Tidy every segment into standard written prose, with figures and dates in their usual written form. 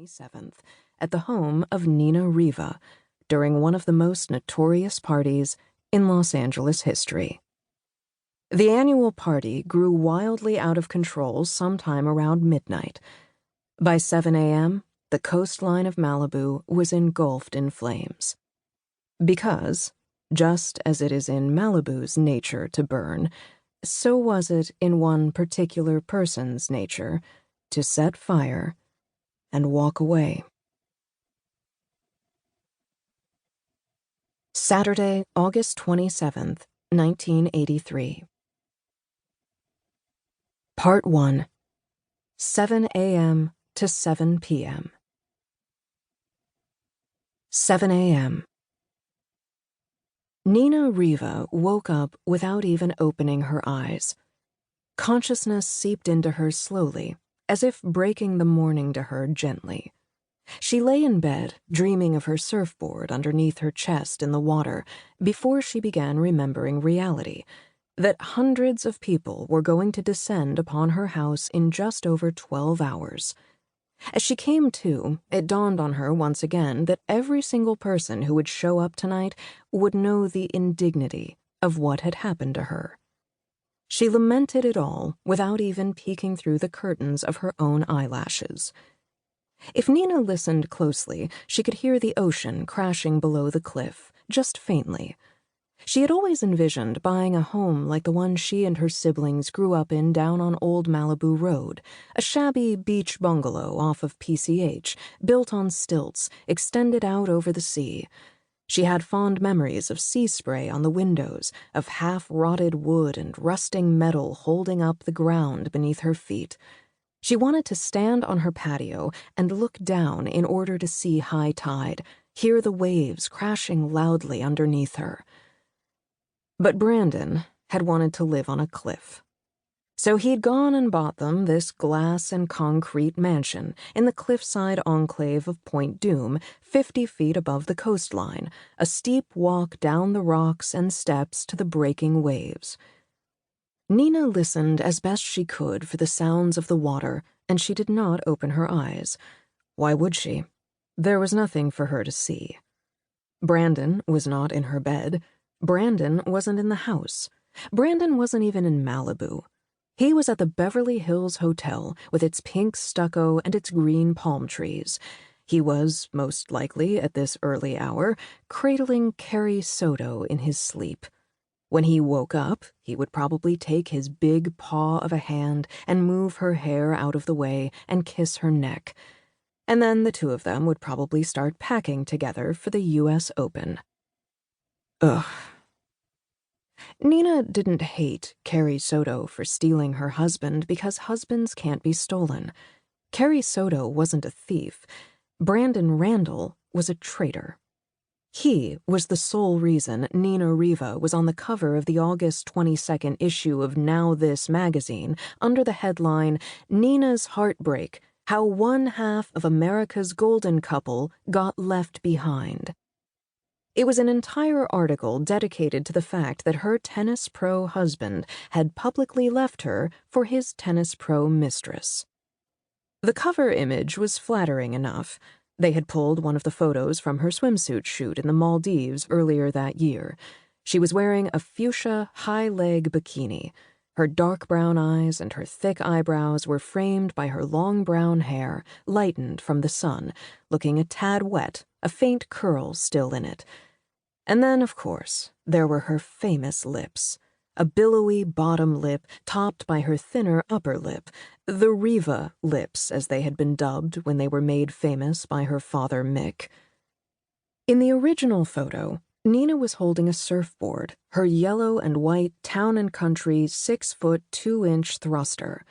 27th at the home of Nina Riva during one of the most notorious parties in Los Angeles history. The annual party grew wildly out of control sometime around midnight. By 7 a.m., the coastline of Malibu was engulfed in flames. Because, just as it is in Malibu's nature to burn, so was it in one particular person's nature to set fire and walk away. Saturday, August 27th, 1983. Part 1. 7 a.m. to 7 p.m. 7 a.m. Nina Riva woke up without even opening her eyes. Consciousness seeped into her slowly, as if breaking the morning to her gently. She lay in bed, dreaming of her surfboard underneath her chest in the water, before she began remembering reality, that hundreds of people were going to descend upon her house in just over 12 hours. As she came to, it dawned on her once again that every single person who would show up tonight would know the indignity of what had happened to her. She lamented it all without even peeking through the curtains of her own eyelashes. If Nina listened closely, she could hear the ocean crashing below the cliff, just faintly. She had always envisioned buying a home like the one she and her siblings grew up in down on Old Malibu Road, a shabby beach bungalow off of PCH, built on stilts, extended out over the sea. She had fond memories of sea spray on the windows, of half-rotted wood and rusting metal holding up the ground beneath her feet. She wanted to stand on her patio and look down in order to see high tide, hear the waves crashing loudly underneath her. But Brandon had wanted to live on a cliff. So he'd gone and bought them this glass and concrete mansion in the cliffside enclave of Point Dume, 50 feet above the coastline, a steep walk down the rocks and steps to the breaking waves. Nina listened as best she could for the sounds of the water, and she did not open her eyes. Why would she? There was nothing for her to see. Brandon was not in her bed. Brandon wasn't in the house. Brandon wasn't even in Malibu. He was at the Beverly Hills Hotel with its pink stucco and its green palm trees. He was, most likely at this early hour, cradling Carrie Soto in his sleep. When he woke up, he would probably take his big paw of a hand and move her hair out of the way and kiss her neck. And then the two of them would probably start packing together for the U.S. Open. Ugh. Nina didn't hate Carrie Soto for stealing her husband because husbands can't be stolen. Carrie Soto wasn't a thief. Brandon Randall was a traitor. He was the sole reason Nina Riva was on the cover of the August 22nd issue of Now This magazine under the headline, Nina's Heartbreak, How One Half of America's Golden Couple Got Left Behind. It was an entire article dedicated to the fact that her tennis pro husband had publicly left her for his tennis pro mistress. The cover image was flattering enough. They had pulled one of the photos from her swimsuit shoot in the Maldives earlier that year. She was wearing a fuchsia high-leg bikini. Her dark brown eyes and her thick eyebrows were framed by her long brown hair, lightened from the sun, looking a tad wet, a faint curl still in it. And then, of course, there were her famous lips. A billowy bottom lip topped by her thinner upper lip, the Riva lips as they had been dubbed when they were made famous by her father Mick. In the original photo, Nina was holding a surfboard, her yellow and white Town and Country 6-foot 2-inch thruster.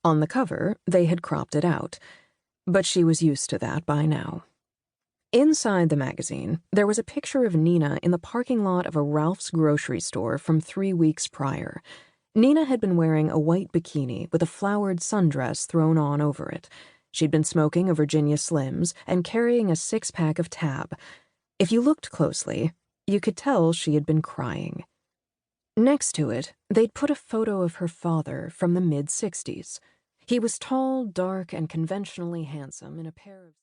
On the cover, they had cropped it out, but she was used to that by now. Inside the magazine, there was a picture of Nina in the parking lot of a Ralph's grocery store from 3 weeks prior. Nina had been wearing a white bikini with a flowered sundress thrown on over it. She'd been smoking a Virginia Slims and carrying a 6-pack of Tab. If you looked closely, you could tell she had been crying. Next to it, they'd put a photo of her father from the mid-60s. He was tall, dark, and conventionally handsome in a pair of